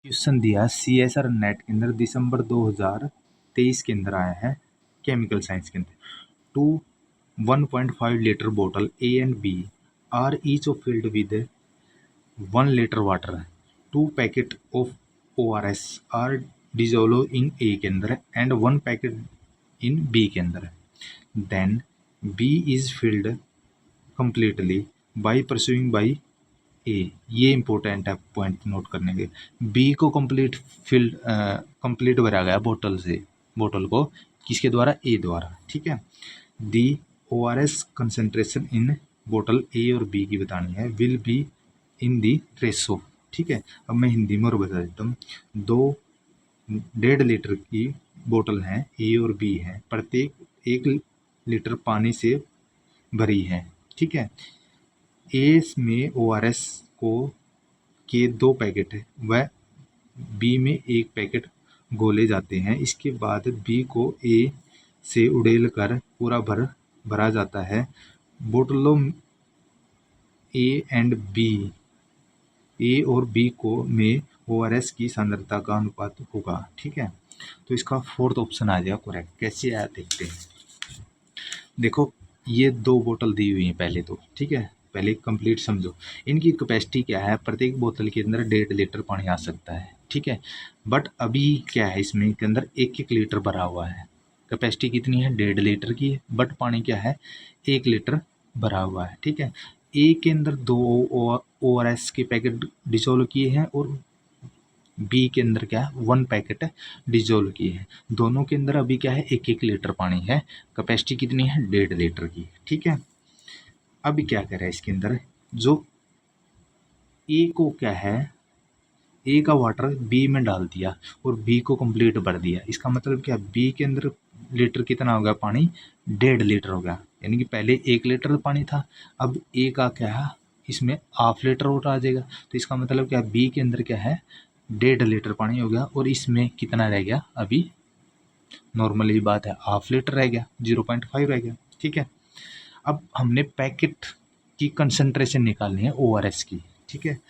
Question दिया CSR net के अंदर दिसंबर 2023 के अंदर आया है केमिकल साइंस के अंदर। टू 1.5 लीटर बोतल A and B are each of filled with 1 litre water. 2 packet of ORS are dissolve in A के अंदर एंड 1 पैकेट इन B के अंदर। Then B is filled completely by pursuing by A. ये important है point note करने के। B को complete भरा गया बोतल से, बोतल को किसके द्वारा? ए द्वारा। ठीक है। दी ORS कंसेंट्रेशन इन बोतल ए और बी की बतानी है, will be in the ratio. ठीक है। अब मैं हिंदी में और बता देता हूँ। 1.5 लीटर की बोतल है, ए और बी है, प्रत्येक 1 लीटर पानी से भरी है। ठीक है। ए में ORS को के 2 पैकेट है, वह बी में 1 पैकेट घोले जाते हैं। इसके बाद बी को ए से उड़ेल कर पूरा भरा जाता है। बोतलों ए एंड बी, ए और बी को में ORS की सांद्रता का अनुपात होगा। ठीक है। तो इसका 4th ऑप्शन आ जाएगा करेक्ट। कैसे आया देखते हैं। देखो ये 2 बोतल दी हुई हैं पहले तो। ठीक है। पहले कंप्लीट समझो। इनकी कैपेसिटी क्या है? प्रत्येक बोतल के अंदर 1.5 लीटर पानी आ सकता है। ठीक है। बट अभी क्या है, इसमें के अंदर 1-1 लीटर भरा हुआ है। कैपेसिटी कितनी है? 1.5 लीटर की है, बट पानी क्या है? 1 लीटर भरा हुआ है। ठीक है। ए के अंदर 2 ORS के पैकेट डिसॉल्व किए हैं और बी के अंदर क्या है? 1 पैकेट डिजोल्व किए हैं। दोनों के अंदर अभी क्या है? 1-1 लीटर पानी है। कैपेसिटी कितनी है? 1.5 लीटर की। ठीक है। अभी क्या कर रहा है इसके अंदर? जो ए को क्या है, ए का वाटर बी में डाल दिया और बी को कंप्लीट भर दिया। इसका मतलब क्या? बी के अंदर लीटर कितना हो गया? पानी 1.5 लीटर हो गया। यानी कि पहले 1 लीटर पानी था, अब ए का क्या है, इसमें ½ लीटर और आ जाएगा। तो इसका मतलब क्या? बी के अंदर क्या है? 1.5 लीटर पानी हो गया और इसमें कितना रह गया? अभी नॉर्मली बात है ½ लीटर रह गया, 0.5 रह गया। ठीक है। अब हमने पैकेट की कंसंट्रेशन निकालनी है ORS की। ठीक है।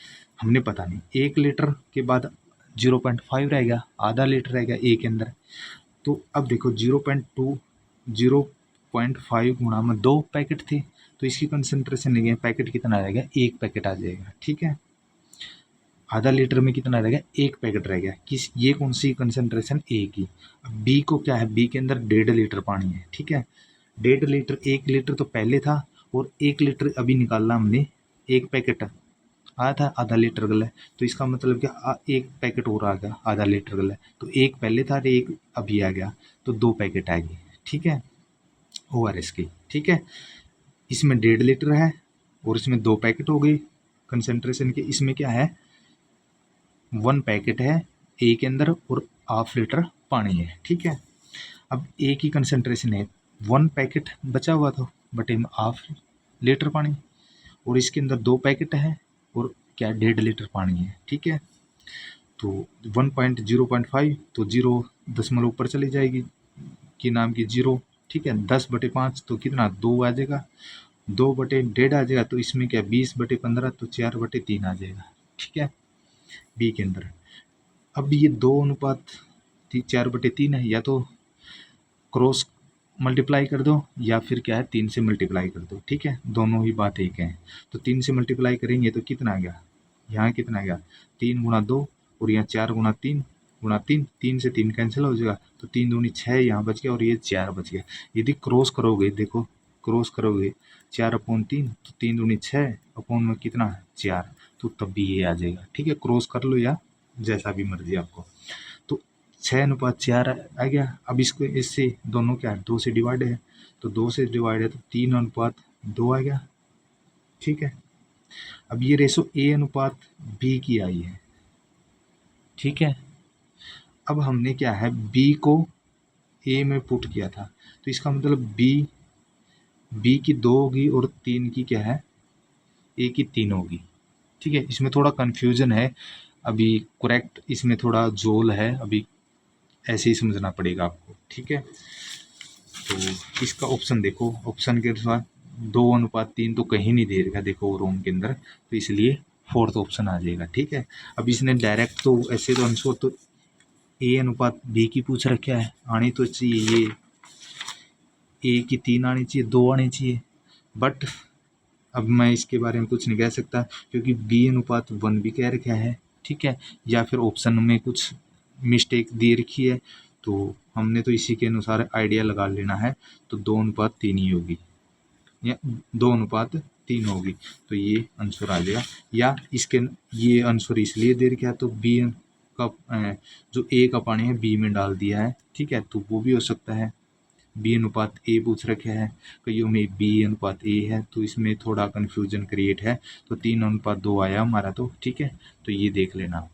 हमने पता नहीं 1 लीटर के बाद 0.5 रह गया, ½ लीटर रह गया ए के अंदर। तो अब देखो 0.5 गुणा में 2 पैकेट थे, तो इसकी कंसंट्रेशन नहीं है। पैकेट कितना रहेगा? 1 पैकेट आ जाएगा। ठीक है। ½ लीटर में कितना रह गया? 1 पैकेट रह गया। किस, ये कौन सी कंसंट्रेशन? ए की। अब बी को क्या है? बी के अंदर 1.5 लीटर पानी है। ठीक है। 1.5 लीटर, 1 लीटर तो पहले था और 1 लीटर अभी निकाला हमने, 1 पैकेट आया था ½ लीटर गला। तो इसका मतलब क्या? 1 पैकेट और आ गया ½ लीटर गला। तो 1 पहले था और 1 अभी आ गया, तो 2 पैकेट आएगी। ठीक है। ORS की। ठीक है। इसमें 1.5 लीटर है और इसमें 2 पैकेट हो गई कंसंट्रेशन के। इसमें क्या है? 1 पैकेट है ए के अंदर और ½ लीटर पानी है। ठीक है। अब ए की कंसंट्रेशन है 1 पैकेट बचा हुआ था बटे में ½ लीटर पानी, और इसके अंदर 2 पैकेट है और क्या? 1.5 लीटर पानी है। ठीक है। तो 0.5 तो 0 ऊपर चली जाएगी कि नाम की 0। ठीक है। 10/5 तो कितना? 2 आ जाएगा। 2/1.5 आ जाएगा। तो इसमें क्या? 20/15 तो 4/3 आ जाएगा। ठीक है। बी के अंदर अब ये 2:4/3 है, या तो क्रॉस मल्टीप्लाई कर दो या फिर क्या है 3 से मल्टीप्लाई कर दो। ठीक है। दोनों ही बात एक है। तो 3 से मल्टीप्लाई करेंगे तो कितना आ गया? यहाँ कितना आ गया? 3 गुणा 2 और यहाँ 4 गुणा 3 गुणा 3, 3 से 3 कैंसिल हो जाएगा। तो 3 दूनी 6 यहाँ बच गया और ये 4 बच गया। यदि क्रॉस करोगे, देखो क्रॉस करोगे 4/3 तो 3 दूनी 6 अपॉन में कितना? 4, तो तब भी ये आ जाएगा। ठीक है। क्रॉस कर लो या जैसा भी मर्जी आपको। तो 6:4 आ गया। अब इसको इससे दोनों क्या है? 2 से डिवाइड है, तो 2 से डिवाइड है तो 3:2 आ गया। ठीक है। अब ये रेशो A/B की आई है। ठीक है। अब हमने क्या है? B को A में पुट किया था, तो इसका मतलब B की 2 होगी और 3 की क्या है? A की 3 होगी। ठीक है। इसमें थोड़ा कन्फ्यूजन है अभी, करेक्ट इसमें थोड़ा जोल है अभी, ऐसे ही समझना पड़ेगा आपको। ठीक है। तो इसका ऑप्शन देखो, ऑप्शन के अनुसार 2:3 तो कहीं नहीं दे रखा देखो रोम के अंदर, तो इसलिए फोर्थ ऑप्शन आ जाएगा। ठीक है, अब इसने डायरेक्ट तो ऐसे तो आंसर तो ए अनुपात बी की पूछ रखा है, आनी तो चाहिए ये ए की 3 आनी चाहिए, 2 आनी चाहिए, बट अब मैं इसके बारे में कुछ नहीं कह सकता क्योंकि बी अनुपात 1 भी कह रखा है। ठीक है, या फिर ऑप्शन में कुछ मिस्टेक दे रखी है, तो हमने तो इसी के अनुसार आइडिया लगा लेना है, तो 2:3 ही होगी या 2:3 होगी, तो ये आंसर आ जाएगा। या इसके ये आंसर इसलिए दे रखा है तो बी का जो ए का पानी है बी में डाल दिया है। ठीक है, तो वो भी हो सकता है। बी अनुपात ए पूछ रखे है, कईयों में बी अनुपात ए है, तो इसमें थोड़ा कन्फ्यूजन क्रिएट है, तो 3:2 आया हमारा तो। ठीक है, तो ये देख लेना आप।